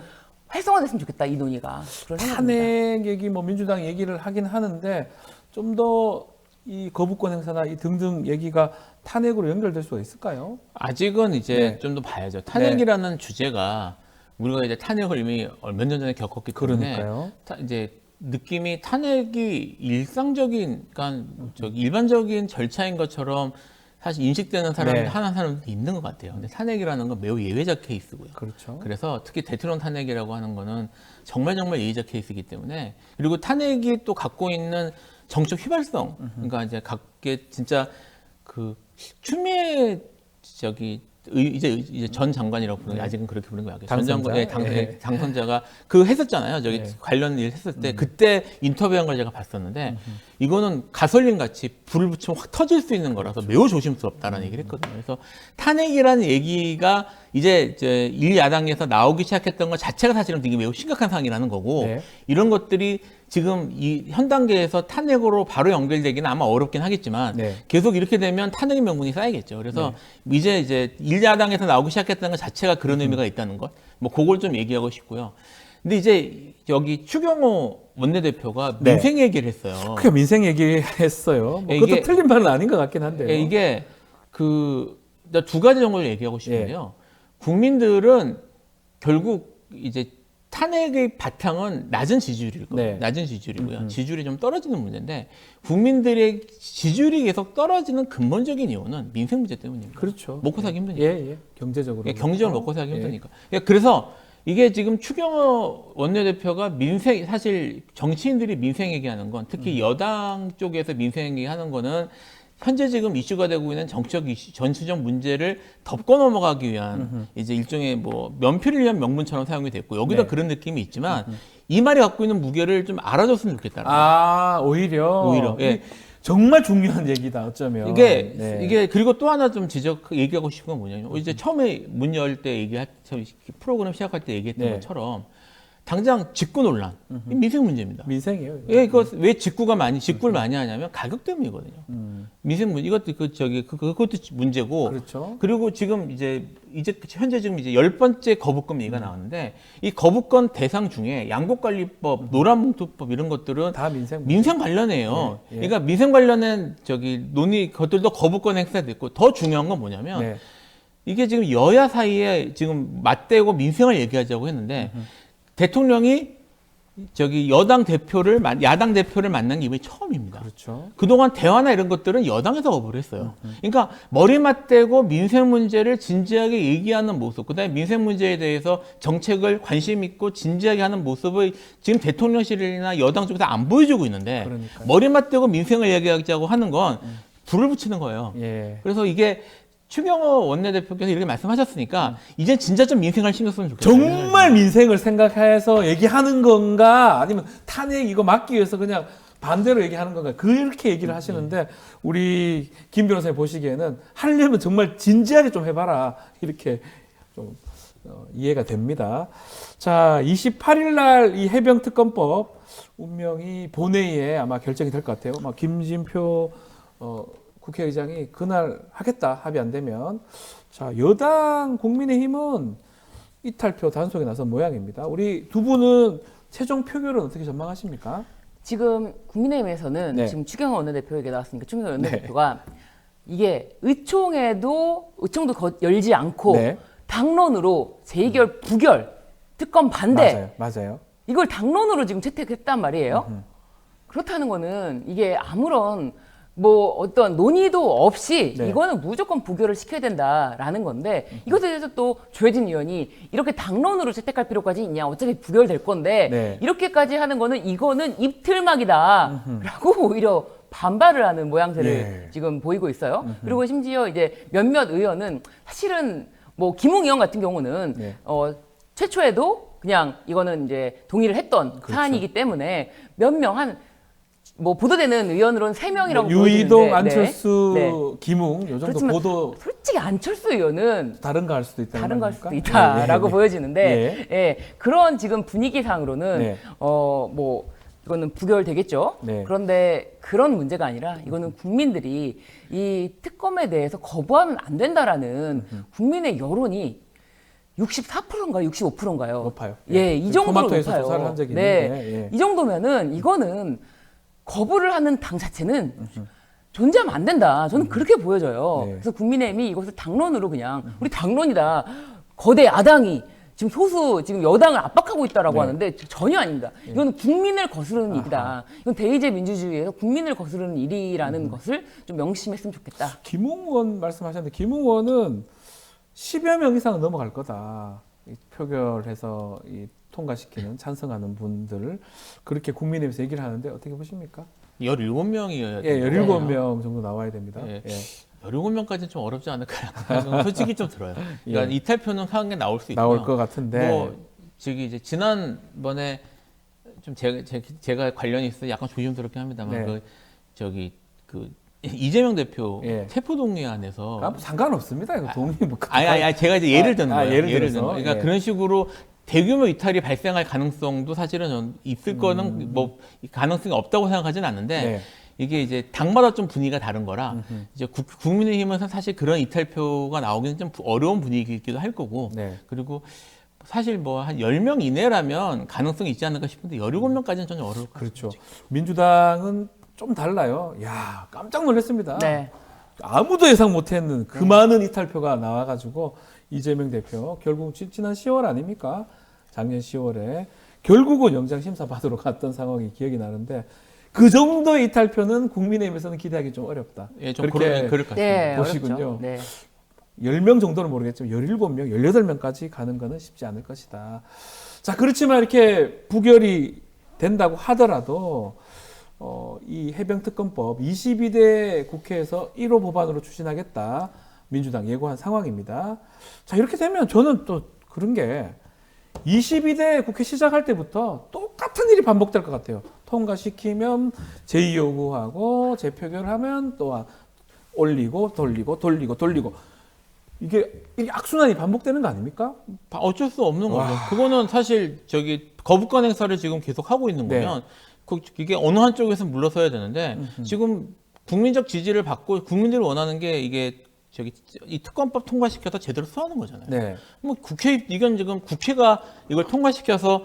활성화됐으면 좋겠다. 이 논의가. 그런 생각입니다. 탄핵 얘기, 뭐 민주당 얘기를 하긴 하는데 좀 더 이 거부권 행사나 이 등등 얘기가 탄핵으로 연결될 수가 있을까요? 아직은 이제 네. 좀 더 봐야죠. 탄핵이라는 주제가 우리가 이제 탄핵을 이미 몇 년 전에 겪었기 때문에 그러니까요. 이제 느낌이 탄핵이 일상적인, 그러니까 일반적인 절차인 것처럼 사실 인식되는 사람이 네. 하나 사람도 있는 것 같아요. 근데 탄핵이라는 건 매우 예외적 케이스고요. 그렇죠. 그래서 특히 대통령 탄핵이라고 하는 거는 정말 예외적 케이스이기 때문에, 그리고 탄핵이 또 갖고 있는 정책 휘발성, 그러니까 이제 각계 진짜 그 추미애 이제 전 장관이라고 부르는 게 아직은 그렇게 부르는 거 알겠어요. 전 당선자? 장관, 예. 당선자가 그 했었잖아요. 저기 예. 관련 일 했을 때 그때 인터뷰한 걸 제가 봤었는데 이거는 가솔린 같이 불을 붙이면 확 터질 수 있는 거라서 매우 조심스럽다라는 얘기를 했거든요. 그래서 탄핵이라는 얘기가 이제 일야당에서 나오기 시작했던 것 자체가 사실은 되게 매우 심각한 상황이라는 거고, 네. 이런 것들이 지금 이 현 단계에서 탄핵으로 바로 연결되기는 아마 어렵긴 하겠지만 네. 계속 이렇게 되면 탄핵의 명분이 쌓이겠죠. 그래서 이제 일야당에서 나오기 시작했다는 것 자체가 그런 의미가 있다는 것, 뭐 그걸 좀 얘기하고 싶고요. 근데 이제 여기 추경호 원내대표가 네. 민생 얘기를 했어요. 그게 민생 얘기했어요. 뭐 그것도 이게- 틀린 말은 아닌 것 같긴 한데요. 이게 두 가지 정도를 얘기하고 싶은데요. 국민들은 결국 이제 탄핵의 바탕은 낮은 지지율일 거예요. 네. 낮은 지지율이고요. 지지율이 좀 떨어지는 문제인데, 국민들의 지지율이 계속 떨어지는 근본적인 이유는 민생 문제 때문입니다. 그렇죠. 먹고 살기 힘드니까. 예. 경제적으로. 경제적으로 먹고 살기 예. 힘드니까. 그래서 이게 지금 추경호 원내대표가 사실 정치인들이 민생 얘기하는 건, 특히 여당 쪽에서 민생 얘기하는 거는 현재 지금 이슈가 되고 있는 정치적 이슈, 전수적 문제를 덮고 넘어가기 위한 이제 일종의 뭐 면피를 위한 명분처럼 사용이 됐고, 여기도 네. 그런 느낌이 있지만 이 말이 갖고 있는 무게를 좀 알아줬으면 좋겠다는 거예요. 오히려. 예. 정말 중요한 얘기다, 어쩌면. 이게 네. 그리고 또 하나 좀 얘기하고 싶은 건 뭐냐면, 이제 처음에 문 열 때 프로그램 시작할 때 얘기했던 네. 것처럼 당장 직구 논란, 이 민생 문제입니다. 민생이에요. 예, 이거 왜 직구를 많이 하냐면 가격 때문이거든요. 민생 문제 이것도 그것도 문제고. 그렇죠. 그리고 지금 이제 현재 지금 이제 10번째 거부권 얘기가 나왔는데 이 거부권 대상 중에 양곡관리법, 노란봉투법 이런 것들은 다 민생 문제. 민생 관련해요. 예, 예. 그러니까 민생 관련된 논의 것들도 거부권 행사됐고 더 중요한 건 뭐냐면 네. 이게 지금 여야 사이에 지금 맞대고 민생을 얘기하자고 했는데 대통령이 야당 대표를 만난 게 이번이 처음입니다. 그렇죠. 그동안 대화나 이런 것들은 여당에서 거부를 했어요. 그러니까 머리 맞대고 민생 문제를 진지하게 얘기하는 모습, 그다음에 민생 문제에 대해서 정책을 관심 있고 진지하게 하는 모습을 지금 대통령실이나 여당 쪽에서 안 보여주고 있는데 그러니까요. 머리 맞대고 민생을 얘기하자고 하는 건 불을 붙이는 거예요. 예. 그래서 이게 추경호 원내대표께서 이렇게 말씀하셨으니까 이제 진짜 좀 민생을 신경 쓰면 좋겠다. 정말 민생을 생각해서 얘기하는 건가 아니면 탄핵 이거 막기 위해서 그냥 반대로 얘기하는 건가 그렇게 얘기를 하시는데 우리 김 변호사님 보시기에는 하려면 정말 진지하게 좀 해봐라 이렇게 좀 이해가 됩니다. 자, 28일 날 이 해병특검법 운명이 본회의에 아마 결정이 될 것 같아요. 막 김진표 국회의장이 그날 하겠다 합의 안 되면 자 여당 국민의힘은 이탈표 단속에 나선 모양입니다. 우리 두 분은 최종 표결은 어떻게 전망하십니까? 지금 국민의힘에서는 네. 지금 추경호 원내대표에게 나왔으니까 추경호 원내대표가 이게 의총도 열지 않고 네. 당론으로 재의결 부결 특검 반대 맞아요. 이걸 당론으로 지금 채택했단 말이에요. 그렇다는 거는 이게 아무런 뭐 어떤 논의도 없이 네. 이거는 무조건 부결을 시켜야 된다라는 건데 이것에 대해서 또 조혜진 의원이 이렇게 당론으로 채택할 필요까지 있냐 어차피 부결될 건데 네. 이렇게까지 하는 거는 이거는 입틀막이다라고 오히려 반발을 하는 모양새를 예. 지금 보이고 있어요. 그리고 심지어 이제 몇몇 의원은 사실은 뭐 김웅 의원 같은 경우는 네. 최초에도 그냥 이거는 이제 동의를 했던 그렇죠. 사안이기 때문에 몇 명 뭐 보도되는 의원으로는 3명이라고 유이동, 보여지는데 안철수, 네. 김웅 요 정도 그렇지만 보도 솔직히 안철수 의원은 다른가 할 수도 있다. 다른 걸 수도 있다라고 보여지는데 예, 그런 지금 분위기상으로는 네. 뭐 이거는 부결되겠죠. 네. 그런데 그런 문제가 아니라 이거는 국민들이 이 특검에 대해서 거부하면 안 된다라는 국민의 여론이 64%인가요? 65%인가요? 높아요. 예, 이 정도로 토마토에서 높아요. 조사를 한 적이 네, 있는데, 예. 이 정도면은 이거는 거부를 하는 당 자체는 존재하면 안 된다. 저는 그렇게 보여져요. 네. 그래서 국민의힘이 이것을 당론으로 그냥 우리 당론이다. 거대 야당이 지금 소수 지금 여당을 압박하고 있다라고 네. 하는데 전혀 아닙니다. 이건 국민을 거스르는 일이다. 이건 대의제 민주주의에서 국민을 거스르는 일이라는 것을 좀 명심했으면 좋겠다. 김웅 의원 말씀하셨는데 김웅 의원은 10여 명 이상은 넘어갈 거다. 이 표결해서 이 통과시키는 찬성하는 분들 그렇게 국민의힘에서 얘기를 하는데 어떻게 보십니까? 17명이어야 예, 17명 정도 나와야 됩니다. 예. 예. 17명까지는 좀 어렵지 않을까요? 솔직히 좀 들어요. 그러니까 예. 이탈표는 상하게 나올 수 있고요. 나올 것 같은데. 뭐 이제 지난번에 좀 제가 관련이 있어 약간 조심스럽긴 합니다만 네. 이재명 대표 예. 체포동의안에서 아, 뭐 상관없습니다. 이거 동의 뭐 아니 제가 이제 예를 드는 거예요. 예를 예를 들어서. 드는 거. 그러니까 예. 그런 식으로 대규모 이탈이 발생할 가능성도 사실은 전 있을 거는 뭐 가능성이 없다고 생각하지는 않는데 네. 이게 이제 당마다 좀 분위기가 다른 거라 이제 국민의힘은 사실 그런 이탈표가 나오기는 좀 어려운 분위기이기도 할 거고 네. 그리고 사실 뭐 한 10명 이내라면 가능성이 있지 않을까 싶은데 17명까지는 좀 어려울 것 같아요. 그렇죠. 민주당은 좀 달라요. 야, 깜짝 놀랐습니다. 네. 아무도 예상 못했는 그 많은 이탈표가 나와가지고 이재명 대표 결국 지난 10월 아닙니까? 작년 10월에 결국은 영장 심사 받으러 갔던 상황이 기억이 나는데 그 정도의 이탈표는 국민의힘에서는 기대하기 좀 어렵다. 예, 좀 그렇게 그럴 것 같습니다. 네, 보시군요. 어렵죠. 네. 10명 정도는 모르겠지만 17명, 18명까지 가는 것은 쉽지 않을 것이다. 자, 그렇지만 이렇게 부결이 된다고 하더라도 이 해병특검법 22대 국회에서 1호 법안으로 추진하겠다. 민주당 예고한 상황입니다. 자, 이렇게 되면 저는 또 그런 게 22대 국회 시작할 때부터 똑같은 일이 반복될 것 같아요. 통과시키면 제2 요구하고 재표결하면 또 올리고 돌리고 이게 악순환이 반복되는 거 아닙니까? 어쩔 수 없는 거죠. 그거는 사실 거부권 행사를 지금 계속 하고 있는 네. 거면 이게 어느 한쪽에서 물러서야 되는데 지금 국민적 지지를 받고 국민들이 원하는 게 이게 이 특검법 통과시켜서 제대로 수하는 거잖아요. 네. 뭐 이건 지금 국회가 이걸 통과시켜서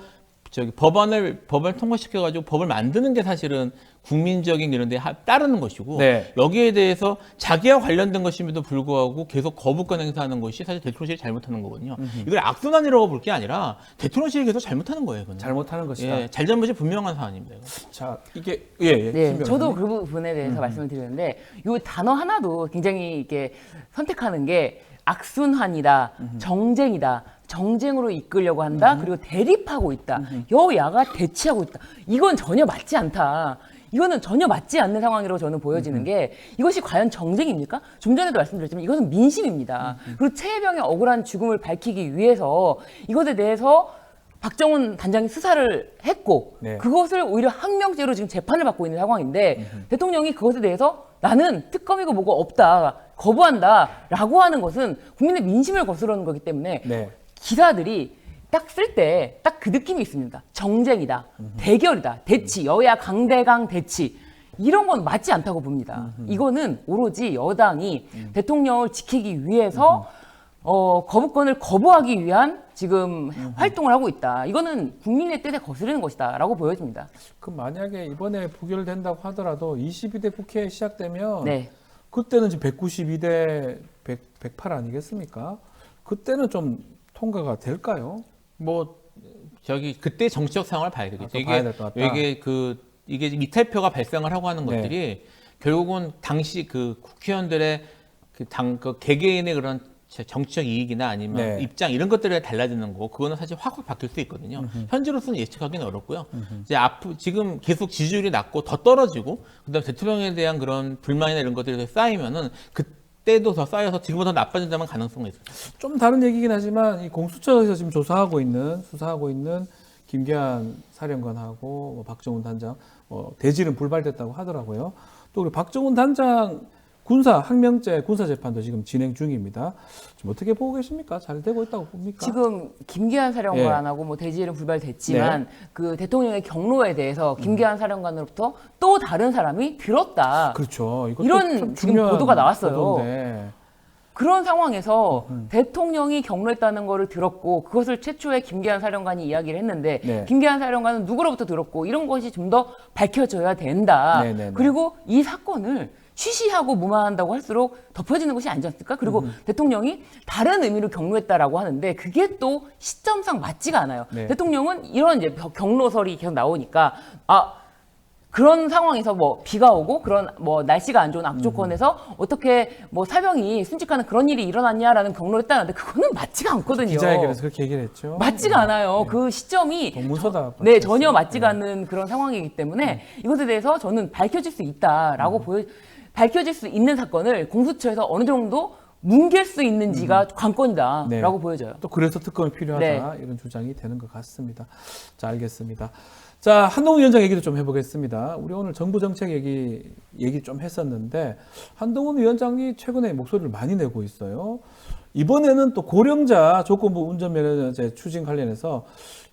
법을 통과시켜가지고 법을 만드는 게 사실은 국민적인 이런 데 따르는 것이고 네. 여기에 대해서 자기와 관련된 것임에도 불구하고 계속 거부권 행사하는 것이 사실 대통령실이 잘못하는 거거든요. 이걸 악순환이라고 볼 게 아니라 대통령실이 계속 잘못하는 거예요. 그건. 잘못하는 것이다. 예, 잘잘못이 분명한 사안입니다. 이거. 자, 이게 예. 네, 신변호사님. 저도 그 부분에 대해서 말씀을 드리는데 이 단어 하나도 굉장히 이렇게 선택하는 게 악순환이다, 정쟁이다, 정쟁으로 이끌려고 한다, 그리고 대립하고 있다, 여야가 대치하고 있다. 이건 전혀 맞지 않다. 이거는 전혀 맞지 않는 상황이라고 저는 보여지는 게 이것이 과연 정쟁입니까? 좀 전에도 말씀드렸지만 이것은 민심입니다. 그리고 최혜병의 억울한 죽음을 밝히기 위해서 이것에 대해서 박정훈 단장이 수사를 했고 네. 그것을 오히려 항명죄로 지금 재판을 받고 있는 상황인데 대통령이 그것에 대해서 나는 특검이고 뭐고 없다, 거부한다라고 하는 것은 국민의 민심을 거스르는 거기 때문에 네. 기사들이 딱 쓸 때 딱 그 느낌이 있습니다. 정쟁이다, 대결이다, 대치, 여야 강대강 대치. 이런 건 맞지 않다고 봅니다. 이거는 오로지 여당이 대통령을 지키기 위해서 거부권을 거부하기 위한 지금 활동을 하고 있다. 이거는 국민의 뜻에 거스르는 것이다라고 보여집니다. 그 만약에 이번에 부결된다고 하더라도 22대 국회 시작되면 네. 그때는 지금 192대 108 아니겠습니까? 그때는 좀 통과가 될까요? 그때 정치적 상황을 봐야 되겠죠. 또 봐야 될것 같다. 이게 이탈표가 발생을 하고 하는 네. 것들이 결국은 당시 그 국회의원들의 그 개개인의 그런 정치적 이익이나 아니면 네. 입장 이런 것들에 달라지는 거고 그거는 사실 확 바뀔 수 있거든요. 현재로서는 예측하기는 어렵고요. 이제 지금 계속 지지율이 낮고 더 떨어지고 그다음 대통령에 대한 그런 불만이나 이런 것들이 더 쌓이면은 그때도 더 쌓여서 지금보다 나빠진다는 가능성이 있어요. 좀 다른 얘기긴 하지만 이 공수처에서 지금 수사하고 있는 김기한 사령관하고 뭐 박정훈 단장 대질은 불발됐다고 하더라고요. 또 그리고 박정훈 단장 항명죄 군사 재판도 지금 진행 중입니다. 지금 어떻게 보고 계십니까? 잘 되고 있다고 봅니까? 지금 김기한 사령관하고 뭐 대지일은 불발됐지만 그 대통령의 경로에 대해서 김기한 사령관으로부터 또 다른 사람이 들었다. 그렇죠. 이것도 이런 참 지금 중요한 보도가 나왔어요. 보도인데. 그런 상황에서 대통령이 경로했다는 거를 들었고 그것을 최초에 김기한 사령관이 이야기를 했는데 네. 김기한 사령관은 누구로부터 들었고 이런 것이 좀 더 밝혀져야 된다. 네네네. 그리고 이 사건을 쉬쉬하고 무마한다고 할수록 덮여지는 것이 아니지 않습니까? 그리고 대통령이 다른 의미로 경로했다라고 하는데 그게 또 시점상 맞지가 않아요. 네. 대통령은 이런 이제 경로설이 계속 나오니까 그런 상황에서 뭐 비가 오고 그런 뭐 날씨가 안 좋은 악조건에서 어떻게 뭐 사병이 순직하는 그런 일이 일어났냐라는 경로를 했다는데 그거는 맞지가 않거든요. 기자회견에서 그렇게 얘기를 했죠. 맞지가 않아요. 그 시점이 동문서다. 네, 전혀 맞지가 않는 그런 상황이기 때문에 이것에 대해서 저는 밝혀질 수 있다라고 밝혀질 수 있는 사건을 공수처에서 어느 정도 뭉갤 수 있는지가 관건이다라고 네. 보여져요. 또 그래서 특검이 필요하다 네. 이런 주장이 되는 것 같습니다. 자, 알겠습니다. 자, 한동훈 위원장 얘기도 좀 해보겠습니다. 우리 오늘 정부 정책 얘기 좀 했었는데 한동훈 위원장이 최근에 목소리를 많이 내고 있어요. 이번에는 또 고령자 조건부 운전면허제 추진 관련해서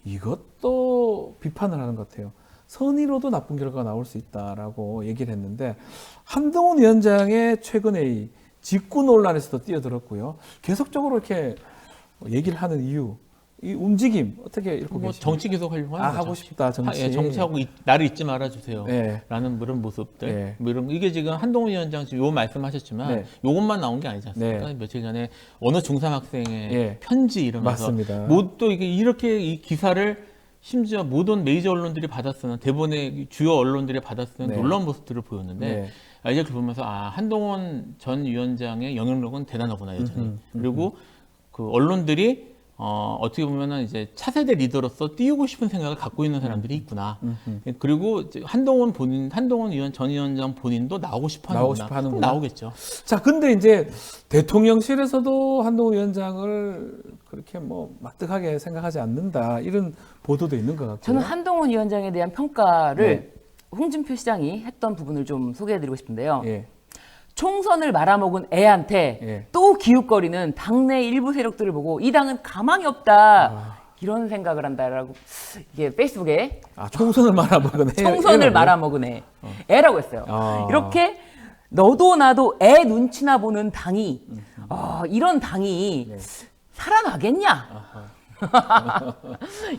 이것도 비판을 하는 것 같아요. 선의로도 나쁜 결과가 나올 수 있다라고 얘기를 했는데 한동훈 위원장의 최근에 이 직구 논란에서도 뛰어들었고요. 계속적으로 이렇게 얘기를 하는 이유, 이 움직임 어떻게 읽고 뭐 계십니까? 정치 계속 하려고 하는 거죠. 하고 싶다 정치. 예, 정치하고 나를 잊지 말아주세요. 네. 라는 그런 모습들. 네. 뭐 이런 이게 지금 한동훈 위원장 지금 요 말씀하셨지만 네. 요것만 나온 게 아니지 않습니까? 네. 며칠 전에 어느 중3 학생의 예. 편지 이러면서 맞습니다. 또 이게 이렇게 이 기사를 심지어 모든 메이저 언론들이 받아쓰는 대부분의 주요 언론들이 받아쓰는 네. 놀라운 모습들을 보였는데 이제 보면서 한동훈 전 위원장의 영향력은 대단하구나 여전히. 그리고 그 언론들이 어떻게 보면은 이제 차세대 리더로서 띄우고 싶은 생각을 갖고 있는 사람들이 있구나. 그리고 이제 한동훈 전 위원장 본인도 나오고 싶어 하는구나. 나오겠죠. 자, 근데 이제 대통령실에서도 한동훈 위원장을 그렇게 뭐 막득하게 생각하지 않는다 이런 보도도 있는 것 같고요. 저는 한동훈 위원장에 대한 평가를 네. 홍준표 시장이 했던 부분을 좀 소개해드리고 싶은데요. 예. 총선을 말아먹은 애한테 예. 또 기웃거리는 당내 일부 세력들을 보고 이 당은 가망이 없다. 이런 생각을 한다라고 이게 페이스북에 총선을 말아먹은 총선을 말아먹은 애라고 했어요. 아. 이렇게 너도 나도 애 눈치나 보는 당이 이런 당이 살아나겠냐?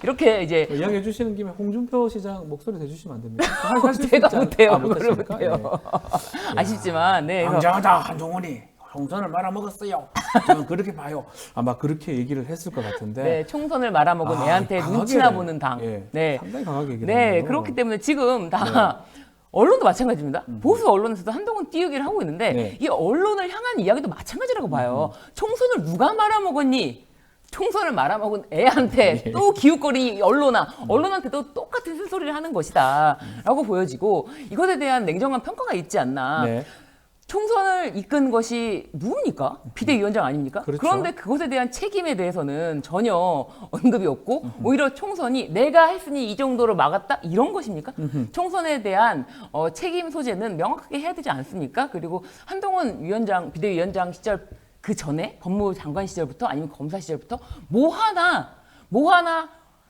이렇게 이제 이야기해 주시는 김에 홍준표 시장 목소리 대주시면 안 됩니까? 제가 못해요. 그걸 못하십니까? 못해요. 아쉽지만 네. 그래서 당장하다 한동훈이 총선을 말아먹었어요. 저는 그렇게 봐요. 아마 그렇게 얘기를 했을 것 같은데. 네, 총선을 말아먹은 애한테 강하게, 눈치나 보는 당. 예, 네. 상당히 강하게 얘기를 네, 했네요. 그렇기 때문에 지금 다 언론도 마찬가지입니다. 보수 언론에서도 한동훈 띄우기를 하고 있는데 네. 이 언론을 향한 이야기도 마찬가지라고 봐요. 총선을 누가 말아먹었니? 총선을 말아먹은 애한테 또 기웃거리니 언론한테도 똑같은 쓴소리를 하는 것이다 라고 보여지고 이것에 대한 냉정한 평가가 있지 않나. 네. 총선을 이끈 것이 누굽니까? 비대위원장 아닙니까? 그렇죠. 그런데 그것에 대한 책임에 대해서는 전혀 언급이 없고 오히려 총선이 내가 했으니 이 정도로 막았다? 이런 것입니까? 총선에 대한 책임 소재는 명확하게 해야 되지 않습니까? 그리고 한동훈 위원장, 비대위원장 시절 그 전에 법무부 장관 시절부터 아니면 검사 시절부터 뭐 하나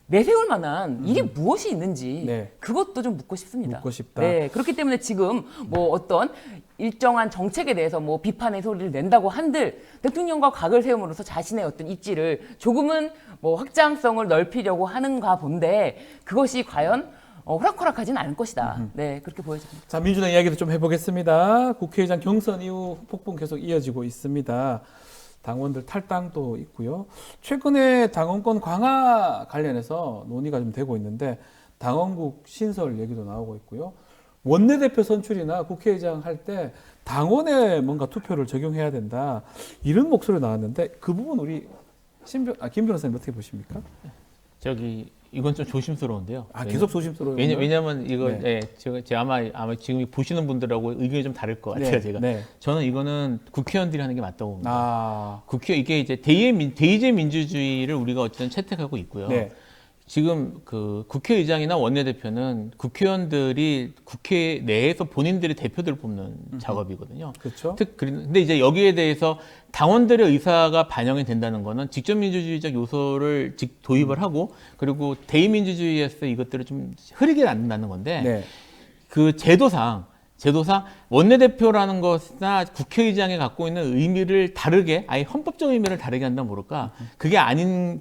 내세울 만한 일이 무엇이 있는지 네. 그것도 좀 묻고 싶습니다. 묻고 싶다. 네, 그렇기 때문에 지금 뭐 어떤 일정한 정책에 대해서 뭐 비판의 소리를 낸다고 한들 대통령과 각을 세움으로써 자신의 어떤 입지를 조금은 뭐 확장성을 넓히려고 하는가 본데 그것이 과연 호락호락하진 않을 것이다. 네, 그렇게 보여집니다. 자, 민주당 이야기도 좀 해보겠습니다. 국회의장 경선 이후 폭풍 계속 이어지고 있습니다. 당원들 탈당도 있고요. 최근에 당원권 강화 관련해서 논의가 좀 되고 있는데 당원국 신설 얘기도 나오고 있고요. 원내대표 선출이나 국회의장 할 때 당원에 뭔가 투표를 적용해야 된다. 이런 목소리 나왔는데 그 부분 우리 김 변호사님 어떻게 보십니까? 이건 좀 조심스러운데요. 계속 조심스러워요. 왜냐면 이거 네. 제가 아마 지금 보시는 분들하고 의견이 좀 다를 것 같아요. 네, 제가 네. 저는 이거는 국회의원들이 하는 게 맞다고 봅니다. 이게 이게 이제 대의제 민주주의를 우리가 어쨌든 채택하고 있고요. 네. 지금 그 국회의장이나 원내대표는 국회의원들이 국회 내에서 본인들이 대표들을 뽑는 작업이거든요. 그렇죠. 근데 이제 여기에 대해서 당원들의 의사가 반영이 된다는 거는 직접 민주주의적 요소를 도입을 하고 그리고 대의민주주의에서 이것들을 좀 흐리게 만든다는 건데 네. 그 제도상 원내대표라는 것이나 국회의장이 갖고 있는 의미를 다르게 아예 헌법적 의미를 다르게 한다면 모를까 그게 아닌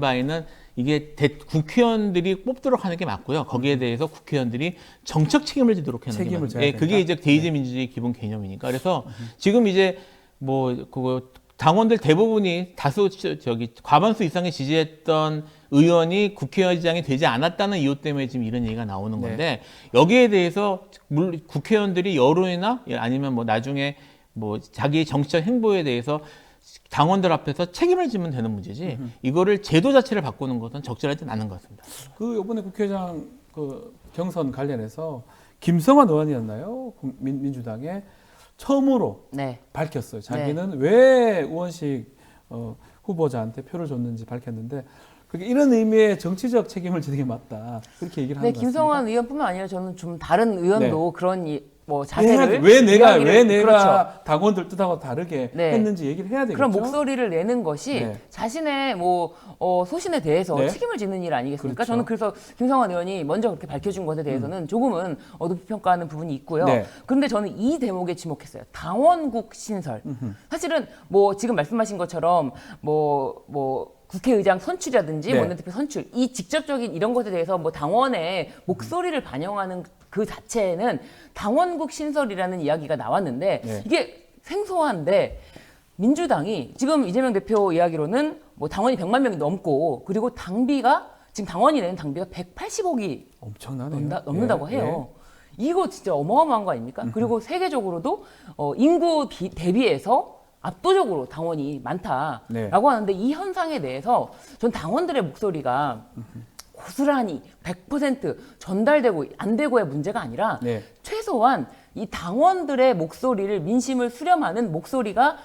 바에는 이게 국회의원들이 뽑도록 하는 게 맞고요. 거기에 대해서 국회의원들이 정책 책임을 지도록 하는 게 맞아요. 예, 그게 이제 대의제 민주주의 기본 개념이니까. 그래서 지금 이제 당원들 대부분이 과반수 이상의 지지했던 의원이 국회의장이 되지 않았다는 이유 때문에 지금 이런 얘기가 나오는 건데 여기에 대해서 물론 국회의원들이 여론이나 아니면 나중에 자기의 정치적 행보에 대해서 당원들 앞에서 책임을 지면 되는 문제지 이거를 제도 자체를 바꾸는 것은 적절하지 않은 것 같습니다. 이번에 국회의장 경선 관련해서 김성환 의원이었나요? 민주당에 처음으로 밝혔어요. 자기는 왜 우원식 후보자한테 표를 줬는지 밝혔는데 이런 의미의 정치적 책임을 지는 게 맞다. 그렇게 얘기를 하는 것 같습니다. 김성환 의원뿐만 아니라 저는 좀 다른 의원도 그런 자세를 왜 내가 그렇죠. 당원들 뜻하고 다르게 했는지 얘기를 해야 되겠죠. 그런 목소리를 내는 것이 자신의 소신에 대해서 책임을 지는 일 아니겠습니까? 그렇죠. 저는 그래서 김성환 의원이 먼저 그렇게 밝혀준 것에 대해서는 조금은 높이 평가하는 부분이 있고요. 그런데 저는 이 대목에 지목했어요. 당원국 신설. 사실은 지금 말씀하신 것처럼 국회의장 선출이라든지 원내대표 선출 이 직접적인 이런 것에 대해서 당원의 목소리를 반영하는 그 자체는 당원국 신설이라는 이야기가 나왔는데 이게 생소한데 민주당이 지금 이재명 대표 이야기로는 당원이 100만 명이 넘고 그리고 지금 당원이 내는 당비가 180억이 엄청나네요. 넘는다고 해요. 이거 진짜 어마어마한 거 아닙니까? 그리고 세계적으로도 인구 대비해서 압도적으로 당원이 많다라고 하는데 이 현상에 대해서 전 당원들의 목소리가 고스란히 100% 전달되고 안 되고의 문제가 아니라 최소한 이 당원들의 목소리를 민심을 수렴하는 목소리가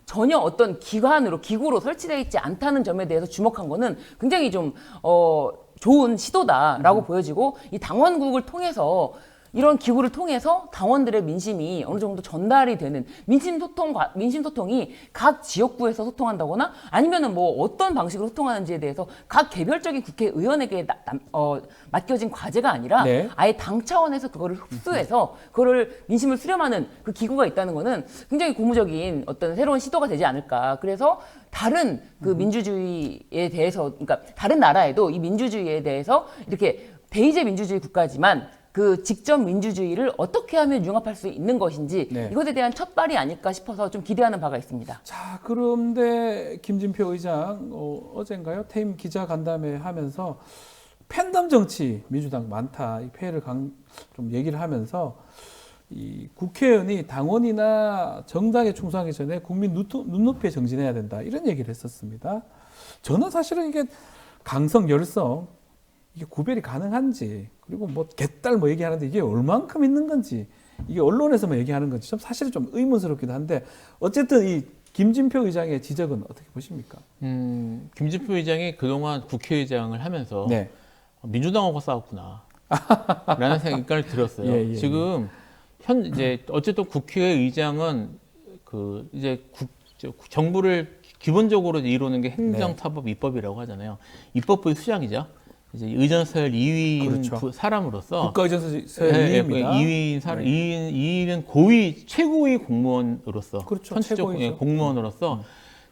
전혀 어떤 기구로 설치되어 있지 않다는 점에 대해서 주목한 거는 굉장히 좀 좋은 시도다라고 보여지고 이 당원국을 통해서 이런 기구를 통해서 당원들의 민심이 어느 정도 전달이 되는 민심 소통이 각 지역구에서 소통한다거나 아니면은 뭐 어떤 방식으로 소통하는지에 대해서 각 개별적인 국회의원에게 맡겨진 과제가 아니라 네. 아예 당 차원에서 그거를 흡수해서 그거를 민심을 수렴하는 그 기구가 있다는 거는 굉장히 고무적인 어떤 새로운 시도가 되지 않을까. 그래서 다른 그 민주주의에 대해서, 그러니까 다른 나라에도 이 민주주의에 대해서 이렇게 대의제 민주주의 국가지만 그 직접 민주주의를 어떻게 하면 융합할 수 있는 것인지 네. 이것에 대한 첫발이 아닐까 싶어서 좀 기대하는 바가 있습니다. 자, 그런데 김진표 의장 어젠가요? 퇴임 기자 간담회 하면서 팬덤 정치 민주당 많다. 이 폐해를 좀 얘기를 하면서 이 국회의원이 당원이나 정당에 충성하기 전에 국민 눈높이에 정진해야 된다. 이런 얘기를 했었습니다. 저는 사실은 이게 강성, 열성 이게 구별이 가능한지, 그리고 뭐 개딸 뭐 얘기하는데 이게 얼만큼 있는 건지, 이게 언론에서만 얘기하는 건지 좀 사실은 좀 의문스럽기도 한데, 어쨌든 이 김진표 의장의 지적은 어떻게 보십니까? 김진표 의장이 그동안 국회의장을 하면서 네. 민주당하고 싸웠구나 라는 생각을 들었어요. 예. 지금 이제 어쨌든 국회의장은 그 이제 정부를 기본적으로 이루는 게 행정사법 입법이라고 하잖아요. 입법부의 수장이죠. 이제 의전서열 2위인 그렇죠. 네, 사람으로서 국가의전서열 2위입니다. 2위인 사람, 2위는 고위 최고위 공무원으로서, 그렇죠. 현실적 최고위죠. 공무원으로서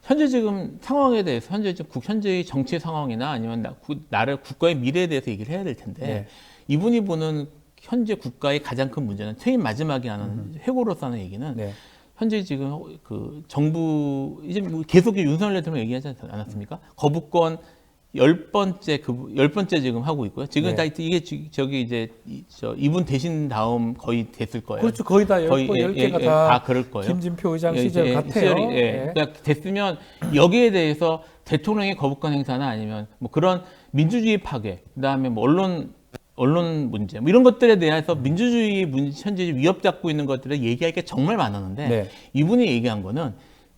현재 지금 상황에 대해서 현재의 정치 상황이나 아니면 나라 국가의 미래에 대해서 얘기를 해야 될 텐데 네. 이분이 보는 현재 국가의 가장 큰 문제는 퇴임 마지막에 하는 회고로서 하는 얘기는 네. 현재 지금 그 정부 이제 뭐 계속 윤석열 대통령 얘기하지 않았습니까? 거부권 10번째 지금 하고 있고요. 지금 네. 다 이게 저기 이제 이분 되신 다음 거의 됐을 거예요. 그렇죠. 거의 다 10개가 다 그럴 거예요. 김진표 의장 예, 시절 예, 같아요. 시절이, 예. 네. 그러니까 됐으면 여기에 대해서 대통령의 거부권 행사나 아니면 뭐 그런 민주주의 파괴, 그다음에 뭐 언론 문제, 뭐 이런 것들에 대해서 민주주의 현재 위협받고 있는 것들을 얘기할 게 정말 많았는데 네. 이분이 얘기한 거는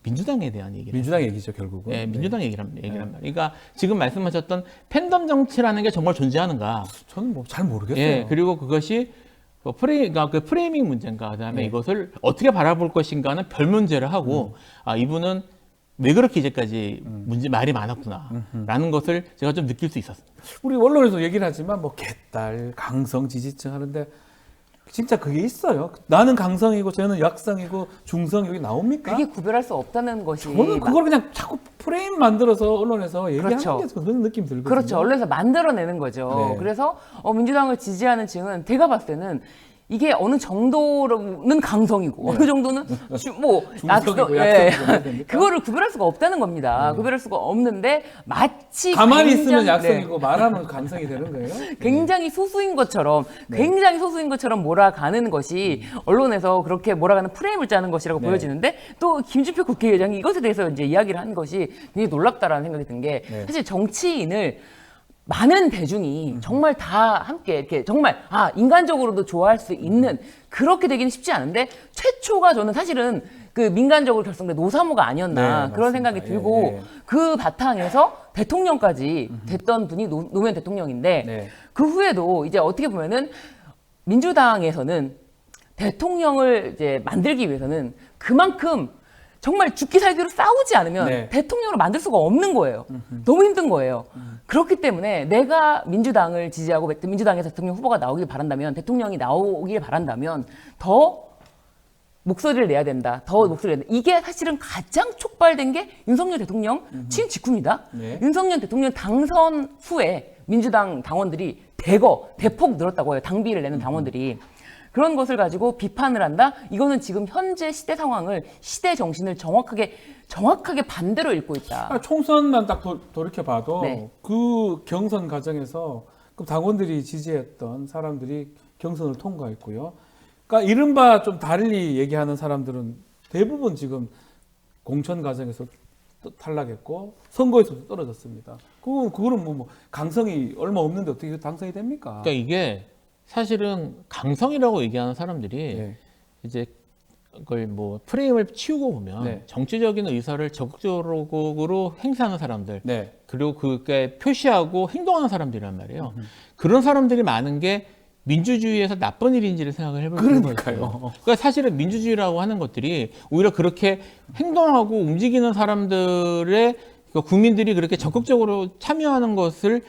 민주당에 대한 얘기를. 민주당 얘기죠, 결국은. 네, 민주당 얘기란 말이에요. 그러니까 지금 말씀하셨던 팬덤 정치라는 게 정말 존재하는가? 저는 뭐 잘 모르겠어요. 예, 그리고 그것이 그러니까 그 프레이밍 문제인가, 그다음에 네. 이것을 어떻게 바라볼 것인가는 별 문제를 하고, 아 이분은 왜 그렇게 이제까지 말이 많았구나라는 것을 제가 좀 느낄 수 있었습니다. 우리 언론에서 얘기를 하지만 뭐 개딸, 강성, 지지층 하는데 진짜 그게 있어요. 나는 강성이고 저는 약성이고 중성 여기 나옵니까? 그게 구별할 수 없다는 것이 저는 그걸 그냥 자꾸 프레임 만들어서 언론에서 얘기하는 그렇죠. 게 그런 느낌 들거든요. 그렇죠. 언론에서 만들어내는 거죠. 네. 그래서 민주당을 지지하는 층은 제가 봤을 때는 이게 어느 정도는 강성이고 어느 정도는 중성이고 약성이고 해야 됩니까? 그거를 구별할 수가 없다는 겁니다. 구별할 수가 없는데 마치 가만히 굉장히- 있으면 약성이고 말하면 강성이 되는 거예요. 굉장히 소수인 것처럼 굉장히 소수인 것처럼 몰아가는 것이 언론에서 그렇게 몰아가는 프레임을 짜는 것이라고 네. 보여지는데 또 김진표 국회의장이 이것에 대해서 이제 이야기를 한 것이 굉장히 놀랍다라는 생각이 든 게 네. 사실 정치인을 많은 대중이 정말 다 함께 이렇게 정말 인간적으로도 좋아할 수 있는 그렇게 되기는 쉽지 않은데 최초가 저는 사실은 그 민간적으로 결성된 노사모가 아니었나 네, 그런 맞습니다. 생각이 들고 예, 예. 그 바탕에서 대통령까지 됐던 분이 노무현 대통령인데 네. 그 후에도 이제 어떻게 보면은 민주당에서는 대통령을 이제 만들기 위해서는 그만큼 정말 죽기 살기로 싸우지 않으면 네. 대통령을 만들 수가 없는 거예요. 너무 힘든 거예요. 그렇기 때문에 내가 민주당을 지지하고 민주당에서 대통령 후보가 나오길 바란다면 대통령이 나오길 바란다면 더 목소리를 내야 된다. 더 목소리를 내야 된다. 이게 사실은 가장 촉발된 게 윤석열 대통령 취임 직후입니다. 네. 윤석열 대통령 당선 후에 민주당 당원들이 대폭 늘었다고 해요. 당비를 내는 당원들이. 그런 것을 가지고 비판을 한다? 이거는 지금 현재 시대 상황을, 시대 정신을 정확하게 반대로 읽고 있다. 총선만 딱 돌이켜봐도 네. 그 경선 과정에서 그 당원들이 지지했던 사람들이 경선을 통과했고요. 그러니까 이른바 좀 달리 얘기하는 사람들은 대부분 지금 공천 과정에서 탈락했고 선거에서도 떨어졌습니다. 그거는 뭐 강성이 얼마 없는데 어떻게 당선이 됩니까? 그러니까 이게 사실은 강성이라고 얘기하는 사람들이 네. 이제 그걸 뭐 프레임을 치우고 보면 네. 정치적인 의사를 적극적으로 행사하는 사람들, 네. 그리고 그게 표시하고 행동하는 사람들이란 말이에요. 그런 사람들이 많은 게 민주주의에서 나쁜 일인지를 생각을 해볼 필요가 그러니까요. 있어요. 그러니까 사실은 민주주의라고 하는 것들이 오히려 그렇게 행동하고 움직이는 사람들의 그 국민들이 그렇게 적극적으로 참여하는 것을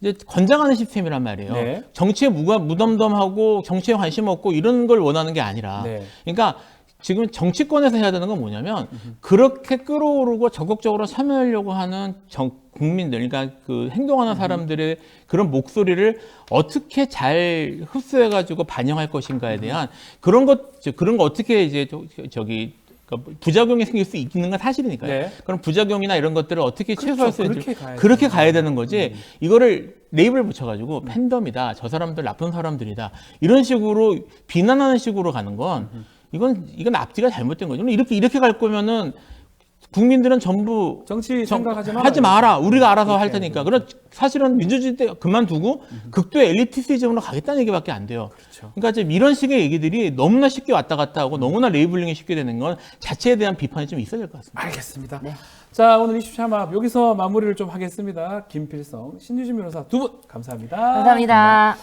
이제 권장하는 시스템이란 말이에요. 네. 정치에 무덤덤하고 정치에 관심 없고 이런 걸 원하는 게 아니라, 네. 그러니까 지금 정치권에서 해야 되는 건 뭐냐면 그렇게 끌어오르고 적극적으로 참여하려고 하는 국민들, 그러니까 그 행동하는 사람들의 그런 목소리를 어떻게 잘 흡수해가지고 반영할 것인가에 대한 그런 거 어떻게 이제 저기 부작용이 생길 수 있는 건 사실이니까요. 네. 그럼 부작용이나 이런 것들을 어떻게 그렇죠. 최소화할 수 있는지 그렇게 가야죠. 그렇게 가야 되는 거지. 이거를 레이블 붙여가지고 팬덤이다, 저 사람들 나쁜 사람들이다 이런 식으로 비난하는 식으로 가는 건 이건 앞뒤가 잘못된 거죠. 이렇게 갈 거면은 국민들은 전부 정치 생각하지 마라. 하지 마라. 우리가 알아서 할 이렇게. 테니까. 그럼 사실은 민주주의 때 그만두고 극도 엘리티시즘으로 가겠다는 얘기밖에 안 돼요. 그렇죠. 그러니까 지금 이런 식의 얘기들이 너무나 쉽게 왔다 갔다 하고 너무나 레이블링이 쉽게 되는 건 자체에 대한 비판이 좀 있어야 될 것 같습니다. 알겠습니다. 네. 자, 오늘 이슈 참합 여기서 마무리를 좀 하겠습니다. 김필성, 신유진 변호사 두 분 감사합니다. 감사합니다.